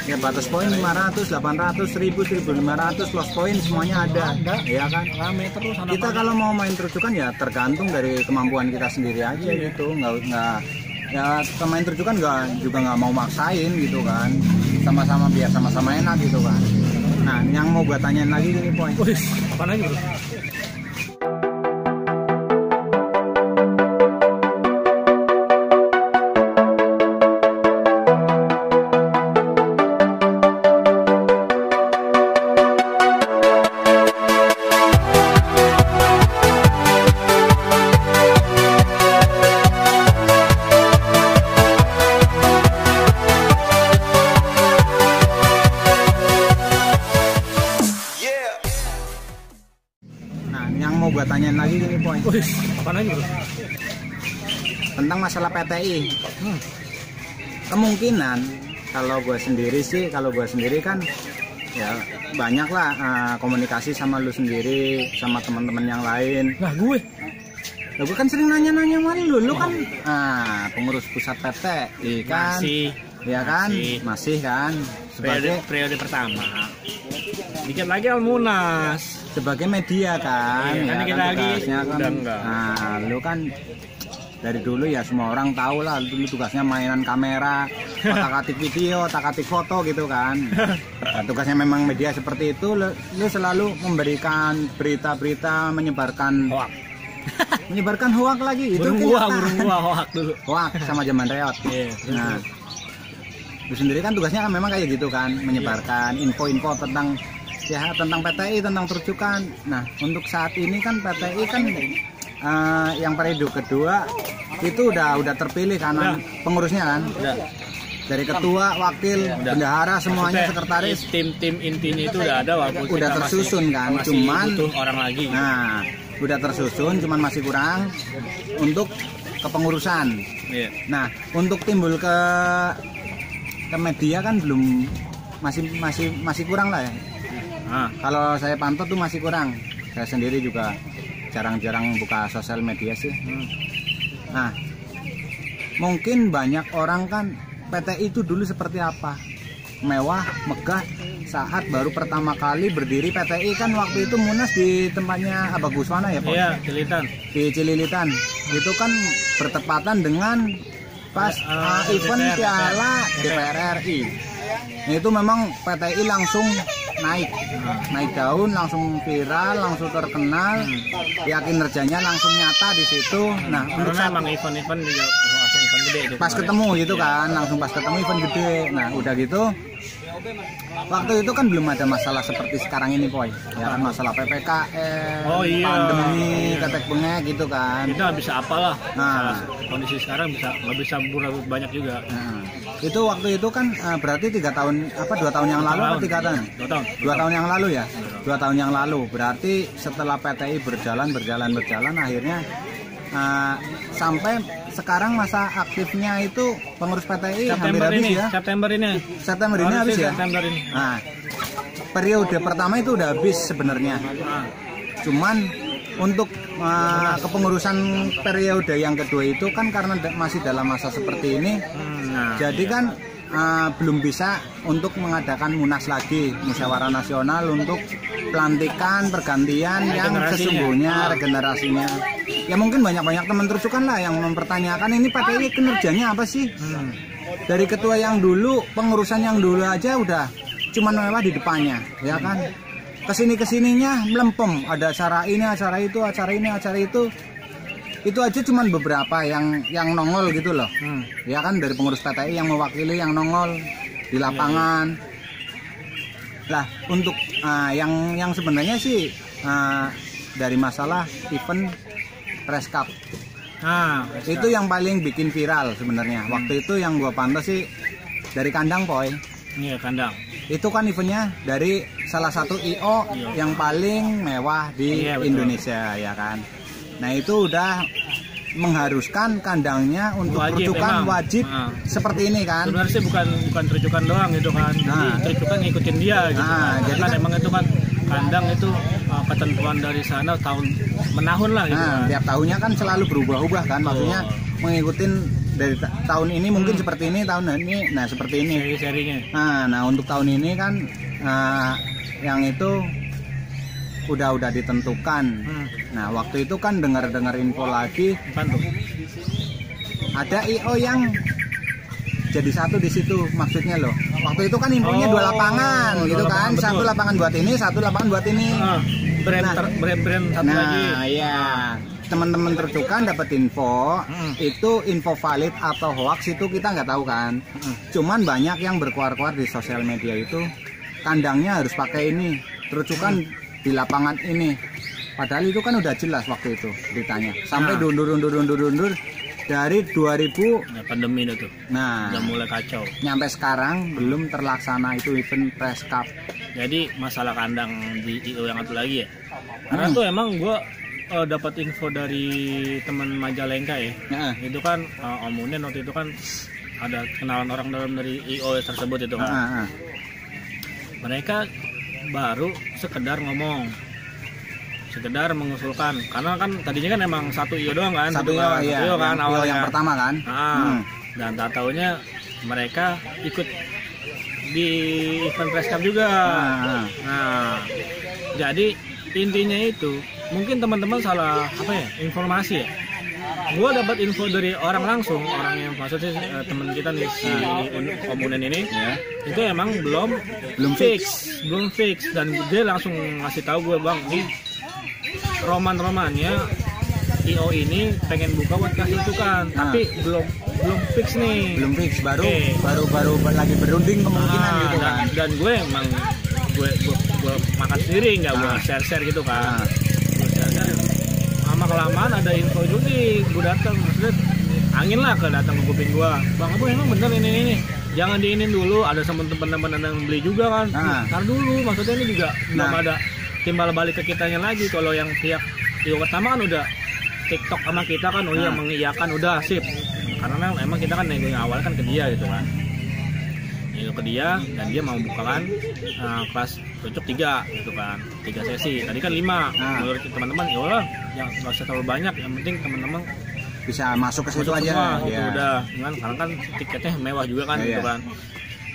Ya batas poin 500, 800, 1000, 1500 lost poin semuanya ada. Ya kan? Rame terus. Kita kalau mau main terujukan ya tergantung dari kemampuan kita sendiri aja gitu. Nggak ya pemain terujukan juga nggak mau maksain gitu kan. Sama-sama biar sama-sama enak gitu kan. Nah, yang mau gue tanyain lagi gini poin. Apa lagi bro? Gue tanyain lagi gini poin. Apa lagi bro? Tentang masalah PTI. Kemungkinan kalau gue sendiri kan ya banyak lah komunikasi sama lu sendiri sama teman-teman yang lain. Nah gue kan sering nanya-nanya sama lu kan pengurus pusat PTI kan. Masih kan sebagai periode pertama. Dikit lagi Almunas. Sebagai media kan, iya, ya, kan tugasnya kan. Nah, lu kan dari dulu ya semua orang tahu lah, dulu tugasnya mainan kamera, otak-atik video, otak-atik foto gitu kan. Nah, tugasnya memang media seperti itu, lu selalu memberikan berita-berita, menyebarkan hoak. Menyebarkan hoak lagi. Burung gua hoak dulu. Hoak sama zaman reot. Nah, lu sendiri kan tugasnya kan memang kayak gitu kan, menyebarkan info-info tentang PTI, tentang terujukan. Nah, untuk saat ini kan PTI kan yang periode kedua itu udah terpilih kan pengurusnya kan. Dari ketua, wakil, bendahara semuanya, sekretaris, tim intinya itu udah ada walaupun udah tersusun kan, cuman butuh orang lagi. Nah, udah tersusun cuman masih kurang untuk kepengurusan. Nah, untuk timbul ke media kan belum masih kurang lah ya. Kalau saya pantau tuh masih kurang. Saya sendiri juga jarang-jarang buka sosial media sih. Nah, mungkin banyak orang kan PTI itu dulu seperti apa? Mewah, megah. Saat baru pertama kali berdiri PTI kan waktu itu Munas di tempatnya Abah Guswana ya Pak? Iya, Cililitan. Di Cililitan. Itu kan bertepatan dengan pas event Piala DPR RI. Itu memang PTI langsung naik daun, langsung viral, langsung terkenal, ya kinerjanya langsung nyata di situ. Nah, untuk memang event juga langsung event gede itu. Pas ketemu gitu kan, langsung pas ketemu event gede. Nah, udah gitu, waktu itu kan belum ada masalah seperti sekarang ini, Poy. Ya kan masalah PPKM, pandemi, ketek bengek gitu kan. Kita nggak bisa apalah. Nah, kondisi sekarang nggak bisa berbuat banyak juga. Nah, itu waktu itu kan berarti 2 tahun yang lalu atau 3 tahun? 2 tahun yang lalu ya. 2 tahun yang lalu. Berarti setelah PTI berjalan akhirnya sampai sekarang masa aktifnya itu pengurus PTI hampir habis ya. September ini habis ya. September ini. Nah, periode pertama itu udah habis sebenarnya. Cuman untuk kepengurusan periode yang kedua itu kan karena masih dalam masa seperti ini, jadi kan belum bisa untuk mengadakan munas lagi, musyawarah nasional untuk pelantikan pergantian yang sesungguhnya regenerasinya. Ya mungkin banyak teman terujukan lah yang mempertanyakan ini PTI kinerjanya apa sih? Dari ketua yang dulu, pengurusan yang dulu aja udah cuman mewah di depannya, ya kan? Kesininya melempem, ada acara ini, acara itu, acara ini, acara itu aja cuman beberapa yang nongol gitu loh. Ya kan dari pengurus PTI yang mewakili, yang nongol di lapangan. Lah untuk yang sebenarnya sih dari masalah event Press Cup. Itu yang paling bikin viral sebenarnya. Waktu itu yang gua pantau sih dari kandang, Poy. Iya, kandang. Itu kan eventnya dari salah satu IO yang paling mewah di Indonesia, ya kan. Nah itu udah mengharuskan kandangnya untuk terujukan wajib seperti ini kan. Sebenarnya sih bukan terujukan doang gitu kan. Jadi terujukan ngikutin dia gitu. Jadi kan emang itu kan kandang itu ketentuan dari sana tahun menahun lah gitu. Tiap tahunnya kan selalu berubah-ubah kan, maksudnya mengikuti dari tahun ini mungkin seperti ini, tahun ini nah seperti ini seri-serinya. Nah untuk tahun ini kan yang itu udah ditentukan. Nah waktu itu kan dengar info lagi ada IO yang jadi satu di situ, maksudnya loh. Waktu itu kan infonya 2 lapangan gitu kan, betul. 1 lapangan buat ini, 1 lapangan buat ini. Brand satu lagi. Nah iya, teman-teman Tercukan dapat info, itu info valid atau hoax itu kita nggak tahu kan. Cuman banyak yang berkuar-kuar di sosial media itu kandangnya harus pakai ini, Tercukan di lapangan ini. Padahal itu kan udah jelas waktu itu beritanya. Sampai dundur dari 2000 pandemi itu. Nah, udah mulai kacau. Nyampe sekarang belum terlaksana itu event Press Cup. Jadi masalah kandang di IO yang satu lagi ya. Karena tuh emang gue dapat info dari teman Majalengka ya. Itu kan Om Unen waktu itu kan ada kenalan orang dalam dari IO tersebut itu kan. Mereka baru sekedar ngomong, sekedar mengusulkan, karena kan tadinya kan emang satu IO doang kan, satu IO kan awalnya yang pertama kan. Dan tak taunya mereka ikut di event Press Cup juga. Nah jadi intinya itu mungkin teman-teman salah informasi ya. Gue dapat info dari orang langsung, orang yang maksudnya teman kita nih si Komunen ini itu emang belum fix dan dia langsung ngasih tahu gue, bang nih romannya IO ini pengen buka buat kasih Tercukan, tapi belum fix nih. Belum fix, baru lagi berunding kemungkinan gitu kan. Dan gue emang gue makan sendiri, nggak gue share gitu kan. Lama kelamaan ada info juga gue datang, maksudnya angin lah datang ke kuping gue, bang Abu emang bener ini jangan diinin dulu, ada teman-teman yang beli juga kan. Ntar dulu, maksudnya ini juga belum ada timbal balik ke kitanya lagi. Kalau yang pihak IO pertama kan udah TikTok sama kita kan, mengiyakan udah sip, karena emang kita kan yang awal kan ke dia gitu kan, itu ke dia dan dia mau bukakan kelas cocok 3 gitu kan, 3 sesi, tadi kan 5. Menurut teman-teman ya udah, yang nggak usah terlalu banyak, yang penting teman-teman bisa masuk ke situ aja gitu, udah kan, karena kan tiketnya mewah juga kan gitu kan.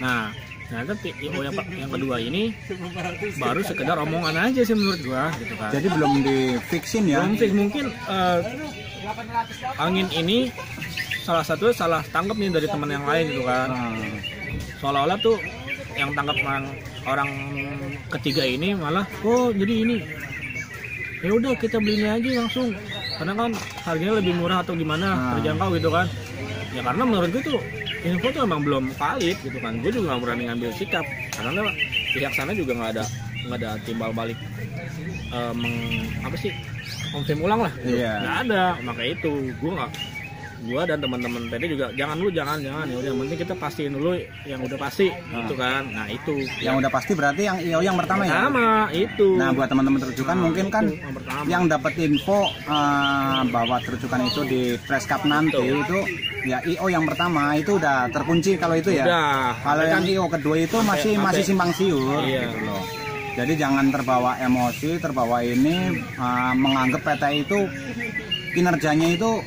Nah ternyata IO yang kedua ini baru sekedar omongan aja sih menurut gua gitu kan. Jadi belum di-fixin ya. Belum fix, mungkin angin ini salah tangkap nih dari teman yang lain gitu kan. Seolah-olah tuh yang tangkap orang ketiga ini malah jadi ini. Ya udah kita belinya aja langsung. Karena kan harganya lebih murah atau gimana, terjangkau gitu kan. Ya karena menurut gue tuh info tuh emang belum valid gitu kan. Gue juga nggak berani ngambil sikap karena pihak sana juga nggak ada timbal balik konfirm ulang lah. Nggak ada, makanya itu gue dan teman-teman tadi juga jangan ya udah, yang penting kita pastiin dulu yang udah pasti gitu kan. Nah itu yang udah pasti berarti yang IO yang pertama ya. Itu. Nah buat teman-teman Tercukan mungkin kan yang dapat info bahwa Tercukan itu di Press Cup nanti itu ya IO yang pertama itu udah terkunci kalau itu ya. Kalau yang IO kedua itu masih simpang siur gitu loh. Jadi jangan terbawa emosi, terbawa ini menganggap PT itu kinerjanya itu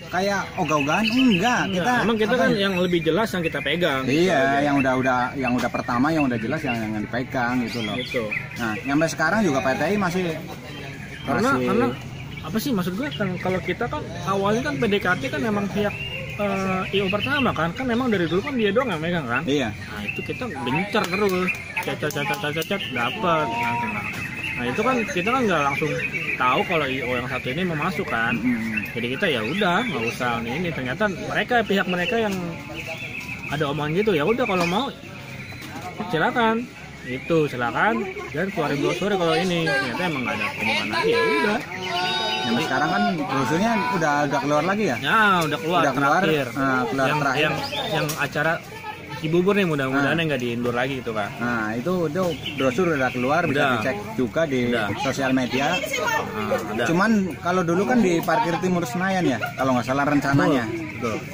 kayak ogah-ogahan, enggak. Kita kan yang lebih jelas yang kita pegang. Iya, yang udah pertama yang udah jelas yang dipegang gitu loh. Nah, sampai sekarang juga PTI masih karena apa sih maksud gue kan, kalau kita kan awalnya kan PDKT kan memang pihak IO pertama kan memang dari dulu kan dia doang yang megang kan. Iya. Nah, itu kita gencar terus, cacat dapat. Nah, itu kan kita kan nggak langsung tahu kalau IO yang satu ini mau masuk kan. Jadi kita ya udah nggak usah ini. Ternyata pihak mereka yang ada omongan gitu, ya udah kalau mau silakan. Silakan dan keluarin brosur kalau ini. Ternyata emang nggak ada omongan lagi, ya udah. Yang sekarang kan brosurnya udah keluar lagi ya? Ya udah keluar terakhir. Terakhir. Yang acara Cibubur nih, mudah-mudahan nggak diundur lagi gitu kan. Nah itu brosur udah keluar, bisa dicek juga di sosial media. Cuman kalau dulu kan di Parkir Timur Senayan ya, kalau nggak salah rencananya.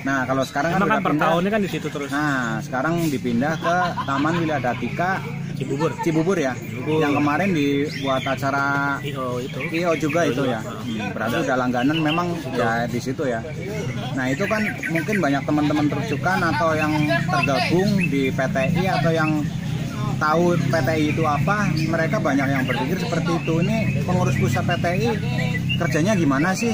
Nah kalau sekarang kan per tahunnya kan di situ terus. Nah sekarang dipindah ke Taman Wiladatika Cibubur ya. Yang kemarin dibuat acara IO juga itu ya. Berarti udah langganan memang ya di situ ya. Nah itu kan mungkin banyak teman-teman terujukan atau yang tergabung di PTI atau yang tahu PTI itu apa, mereka banyak yang berpikir seperti itu. Ini pengurus pusat PTI kerjanya gimana sih?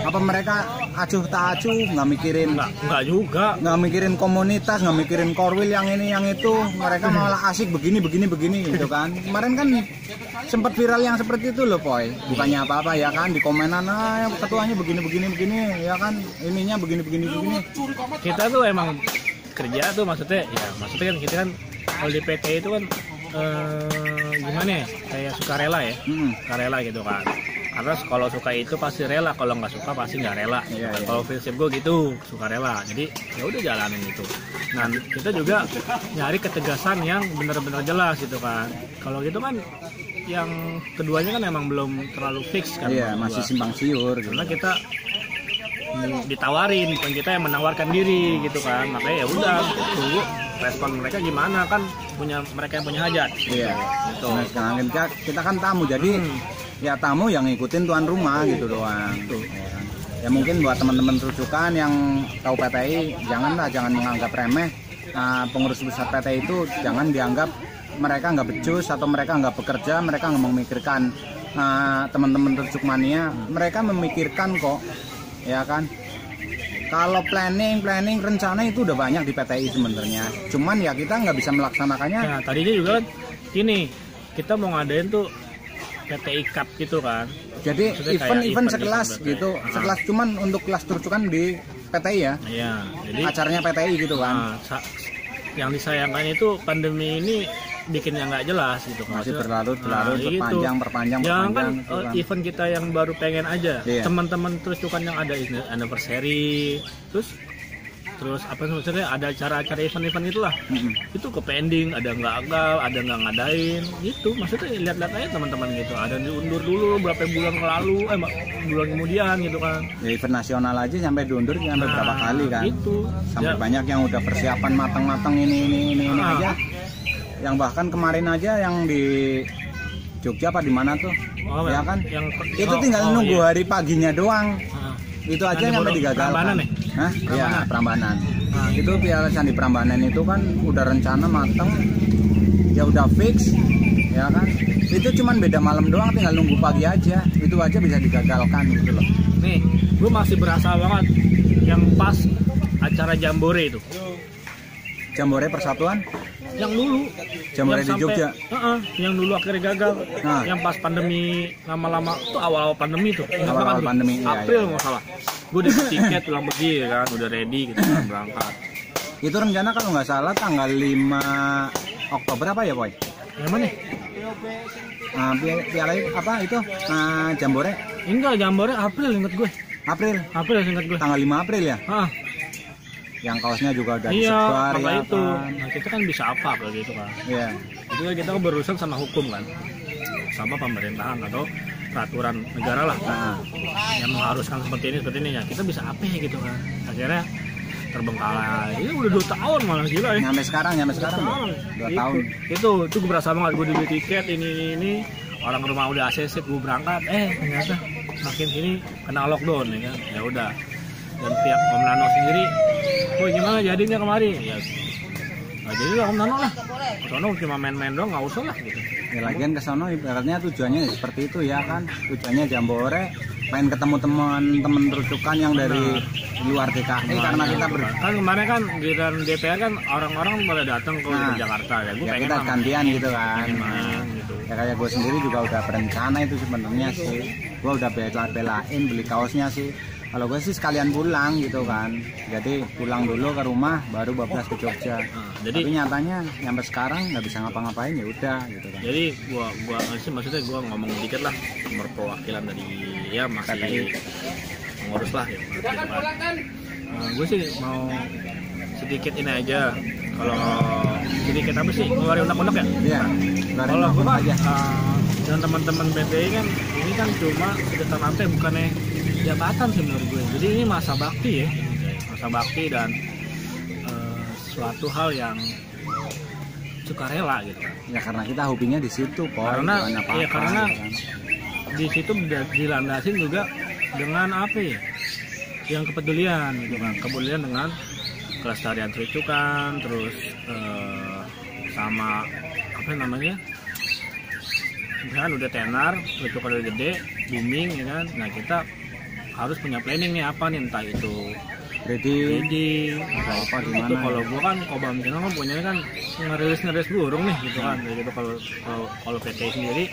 Apa mereka acuh tak acuh, nggak mikirin? Nggak juga. Nggak mikirin komunitas, nggak mikirin korwil yang ini yang itu. Mereka malah asik begini gitu kan. Kemarin kan sempat viral yang seperti itu loh, Poy. Bukannya apa-apa ya kan, di komenan ketuanya begini ya kan, ininya begini. Kita tuh emang kerja tuh maksudnya kan kita kan kalau di PT itu kan gimana ya, kayak sukarela ya, sukarela gitu kan. Karena kalau suka itu pasti rela, kalau nggak suka pasti nggak rela. Kalau prinsip gue gitu, sukarela. Jadi ya udah jalanin itu. Nah kita juga nyari ketegasan yang benar-benar jelas gitu kan. Kalau gitu kan yang keduanya kan emang belum terlalu fix kan. Iya, masih simpang siur. Gitu. Karena kita ditawarin, bukan kita yang menawarkan diri gitu kan. Makanya ya udah tunggu respon mereka gimana, kan mereka yang punya hajat. Iya. Gitu. Nah, sekarang kita kan tamu, jadi ya tamu yang ngikutin tuan rumah gitu doang. Ya mungkin buat teman-teman terujukan yang tahu PTI, jangan menganggap remeh. Pengurus besar PTI itu jangan dianggap mereka nggak becus atau mereka nggak bekerja, mereka nggak memikirkan teman-teman terujuk mania. Mereka memikirkan kok, ya kan. Kalau planning rencana itu udah banyak di PTI sebenarnya. Cuman ya kita nggak bisa melaksanakannya. Nah, tadinya juga kan gini, kita mau ngadain tuh PTI Cup gitu kan. Jadi event sekelas gitu, sekelas cuman untuk kelas terujukan di PTI ya. Iya, jadi acaranya PTI gitu kan. Yang disayangkan itu pandemi ini bikinnya nggak jelas gitu. Masih berlarut-larut, perpanjang. Jangan kan gitu kan. Event kita yang baru pengen aja. Iya. Teman-teman terujukan yang ada anniversary, terus apa maksudnya ada acara-acara event itulah. Itu ke pending, ada nggak ngadain gitu. Maksudnya lihat-lihat aja teman-teman gitu, ada diundur dulu berapa bulan bulan kemudian gitu kan. Ya, event nasional aja sampai diundur sampai berapa kali kan. Itu sampai banyak yang udah persiapan matang-matang ini aja. Yang bahkan kemarin aja yang di Jogja apa di mana tuh? Ya kan? Itu tinggal nunggu hari paginya doang. Itu aja sampai digagalkan. Prambanan ya? Hah? Iya, Prambanan. Itu Piala Candi Prambanan itu kan udah rencana mateng, ya udah fix, ya kan? Itu cuman beda malam doang, tinggal nunggu pagi aja. Itu aja bisa digagalkan gitu loh. Nih, gue masih berasa banget yang pas acara Jambore itu. Jambore Persatuan? Yang dulu. Jambore di Jogja? Yang dulu akhirnya gagal. Yang pas pandemi lama-lama, itu awal-awal pandemi tuh. Awal pandemi, April nggak salah. Gue udah tiket pulang pergi kan, udah ready gitu kan berangkat. Itu rencana kalau nggak salah tanggal 5 Oktober apa ya, Boy? Yang mana? Piala apa itu? Jambore? Enggak, Jambore April inget gue. April inget gue. Tanggal 5 April ya? Yang kaosnya juga udah disebar ya itu. Kan? Nah, kita kan bisa apa kayak gitu kan. Iya. Itu kan kita berurusan sama hukum kan. Sama pemerintahan atau peraturan negara lah. Yang mengharuskan seperti ini ya. Kita bisa apa gitu kan. Akhirnya terbengkalai. Ini udah 2 tahun malah gila ya. Sampai sekarang 2 tahun. Itu gue berasa banget, gue dibeli tiket ini orang rumah udah ACC, gue berangkat ternyata makin sini kena lockdown ya kan. Ya udah. Dan pihak Om Nano sendiri, gimana jadinya kemarin? Ya, nggak jadi lah Om Nano lah. Sono cuma main-main doang, nggak usah lah gitu. Ya lagian ke sono ibaratnya tujuannya seperti itu ya kan. Tujuannya Jambore, main ketemu teman-teman terujukan yang dari luar DKI karena kita kan kemarin kan giliran DPR kan orang-orang pada datang ke Jakarta ya. Gue pengen kita gantian gitu kan. Gitu. Ya kayak gue sendiri juga udah berencana itu sebenarnya sih. Gue udah belain beli kaosnya sih. Kalau gue sih sekalian pulang gitu kan, jadi pulang dulu ke rumah, baru bablas ke Jogja. Tapi nyatanya sampai sekarang nggak bisa ngapa-ngapain ya udah gitu kan. Jadi gua sih maksudnya gua ngomong dikit lah, nomor perwakilan dari ya masih mengurus lah ya. Gue sih mau sedikit ini aja. Kalau sedikit apa sih ngeluarin undang-undang ya? Iya. Kalau gue aja. Dan teman-teman PTI kan ini kan cuma sekitar lantai bukannya jabatan sih menurut gue. Jadi ini masa bakti ya, masa bakti dan suatu hal yang sukarela gitu kan. Ya karena kita hobinya di situ, karena karena gitu kan. Di situ dilandasin juga dengan apa ya, yang kepedulian gitu kan, kepedulian dengan kelestarian terucukan, terus sama apa namanya, misalkan udah tenar, terucukan udah gede, booming ya kan, nah kita harus punya planning nih apa nih, entah itu breeding apa gimana itu. Kalau gua kan Kobam Channel kan punya kan ngerilis burung nih gitu kan, gitu. Kalau PT sendiri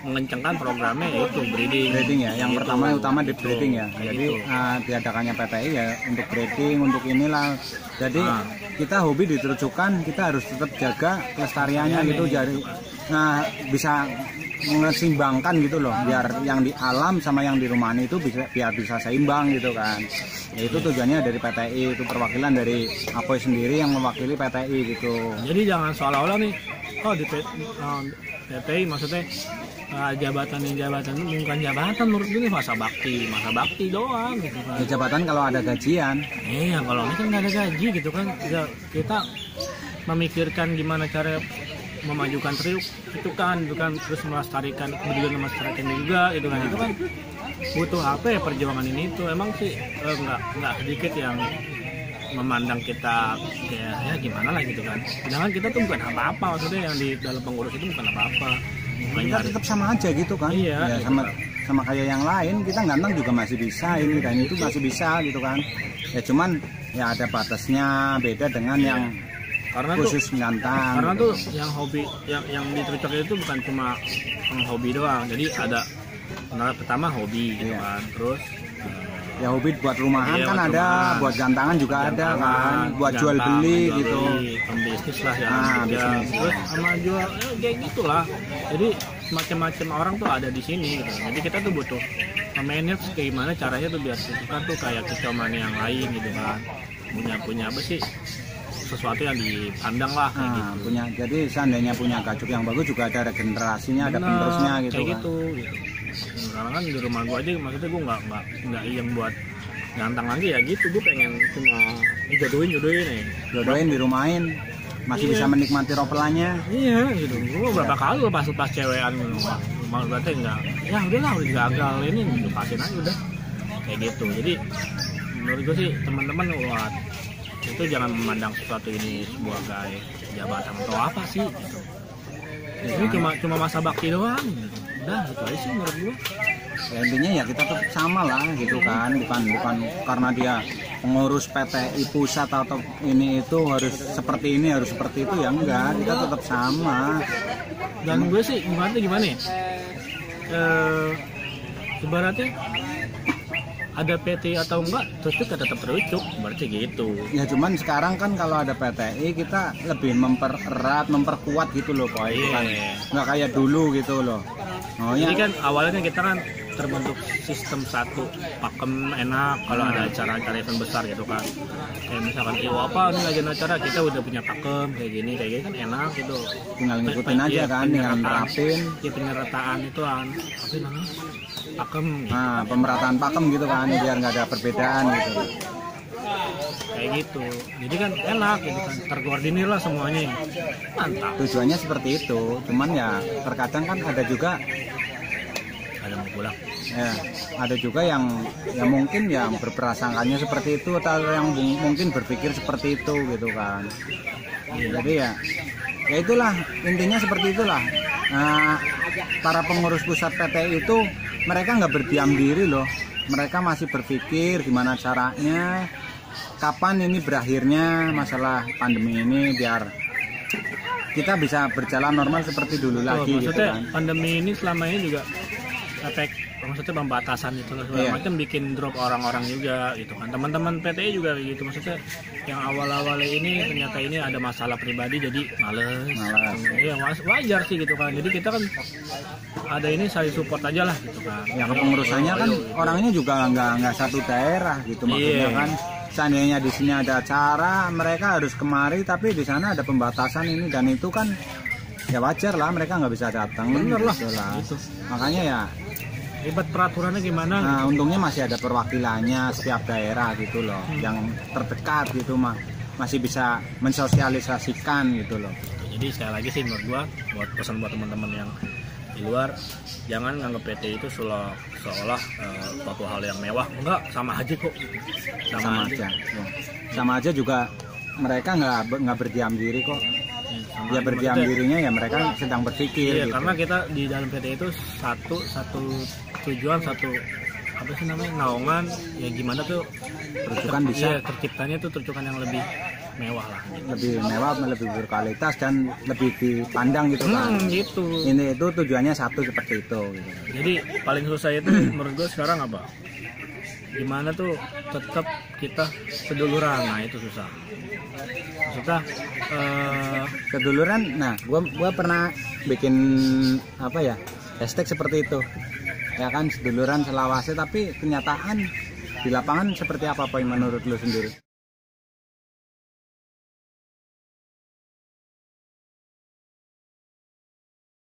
mengencangkan programnya yaitu breeding ya, yang gitu. pertama utama di breeding ya. Jadi diadakannya PTI ya untuk breeding, untuk inilah. Jadi kita hobi diterucukan, kita harus tetap jaga kelestariannya gitu. Jadi bisa mengesimbangkan gitu loh, biar yang di alam sama yang di rumahan itu bisa seimbang gitu kan. Ya, itu tujuannya dari PTI, itu perwakilan dari Apoy sendiri yang mewakili PTI gitu. Jadi jangan seolah-olah nih, di PTI maksudnya jabatan itu bukan jabatan, menurut gue masa bakti doang gitu kan. Ya, jabatan kalau ada gajian. Iya, kalau ini kan nggak ada gaji gitu kan. Ya, kita memikirkan gimana cara memajukan itu kan, terus melestarikan juga gitu kan. Itu kan butuh apa ya, perjuangan ini tuh emang sih nggak sedikit yang memandang kita kayak ya gimana lah gitu kan. Sedangkan kita tuh bukan apa-apa, maksudnya yang di dalam pengurus itu bukan apa-apa. Kita tetap sama aja gitu kan. Iya, ya, sama kayak yang lain, kita ganteng juga masih bisa ini dan itu masih bisa gitu kan. Ya cuman ya ada batasnya, beda dengan yang karena khusus ganteng. Karena tuh yang hobi yang diterucuk itu bukan cuma hobi doang. Jadi ada pertama hobi gitu kan. Terus ya hobi buat rumahan kan ada, buat gantangan juga ada kan, buat jual beli gitu. Pembisnis lah ya. Bisnis. Terus sama jual kayak gitulah. Jadi macam-macam orang tuh ada di sini gitu. Jadi kita tuh butuh manage gimana caranya tuh biar kita tuh kayak kecoman yang lain gitu kan. Punya apa sih? Sesuatu yang dipandang lah kayak gitu. Jadi seandainya punya gajok yang bagus juga ada regenerasinya, ada penerusnya gitu kayak kan. gitu. Karena kan di rumah gua aja maksudnya gua nggak yang buat ganteng lagi ya gitu. Gua pengen cuma jodohin di rumahin, masih bisa menikmati ropelannya. Iya gitu. Gua berapa kali lepas cewekan gitu. Mau berarti enggak. Ya udahlah, udah gagal ini lepasin aja udah. Kayak gitu. Jadi menurut gua sih teman-teman itu jangan memandang sesuatu ini sebuah gaya jabatan atau apa sih gitu. Ini cuma masa bakti doang gitu. Udah gitu aja sih menurut gua. Ya, intinya ya kita tetap sama lah gitu kan, bukan karena dia pengurus PTI pusat atau ini itu harus seperti ini, harus seperti itu, ya enggak, kita tetap sama. Dan gue sih gimana ya, ibaratnya ada PT atau enggak, terucuk tetap terucuk, berarti gitu. Ya cuman sekarang kan kalau ada PTI kita lebih memperkuat gitu loh, Pak. Kan nggak kayak dulu gitu loh. Jadi kan awalnya kita kan terbentuk sistem satu pakem enak kalau ada acara-acara event besar gitu kan. Kayak misalkan apa nih lagi acara, kita udah punya pakem kayak gini kan enak gitu. Tinggal ngikutin aja kan, tinggal nerapin. Ya penyerataan itu apa namanya? Pakem. Nah, pemerataan pakem gitu kan, biar nggak ada perbedaan gitu. Kayak gitu. Jadi kan enak gitu kan, terkoordinir lah semuanya. Mantap. Tujuannya seperti itu. Cuman ya terkadang kan ada juga mau pulang. Ya, ada juga yang mungkin yang berprasangkanya seperti itu atau yang mungkin berpikir seperti itu gitu kan. Jadi ya itulah intinya seperti itulah. Nah, para pengurus pusat PTI itu mereka nggak berdiam diri loh. Mereka masih berpikir gimana caranya, kapan ini berakhirnya masalah pandemi ini biar kita bisa berjalan normal seperti dulu lagi. Maksudnya gitu kan. Pandemi ini selama ini juga efek, maksudnya pembatasan itu segala macam bikin drop orang-orang juga gitu kan. Teman-teman PTI juga gitu, maksudnya yang awal-awal ini ternyata ini ada masalah pribadi jadi males. Iya, wajar sih gitu kan. Jadi kita kan ada ini saling support aja lah gitu kan. Yang kepengurusannya kan orangnya juga nggak satu daerah gitu, maksudnya kan. Seandainya di sini ada acara, mereka harus kemari, tapi di sana ada pembatasan ini dan itu kan ya wajar lah, mereka nggak bisa datang. Bener lah. Gitu. Makanya ya ribet peraturannya gimana? Nah, untungnya masih ada perwakilannya setiap daerah gitu loh, yang terdekat gitu mah. masih bisa mensosialisasikan gitu loh. Jadi sekali lagi sih menurut gua, buat pesan buat teman-teman yang di luar, jangan nganggap PT itu seolah suatu hal yang mewah. Enggak, sama aja kok. Sama aja. Ya. Sama aja juga mereka nggak berdiam diri kok. Ya berdiam dirinya ya mereka sedang berpikir. Iya, gitu. karena kita di dalam PT itu satu tujuan, satu apa sih namanya, naungan ya, gimana tuh Peruntukan bisa terciptanya tuh teruntukan yang lebih mewah lah, lebih mewah, lebih berkualitas dan lebih dipandang gitu kan. Gitu. Ini itu tujuannya satu seperti itu gitu. Jadi paling susah itu menurut gue sekarang apa, gimana tuh tetap kita seduluran. Nah itu susah. Maksudnya keduluran. Nah gua pernah bikin apa ya, hashtag seperti itu ya kan, seduluran selawase, tapi kenyataan di lapangan seperti apa menurut lu sendiri?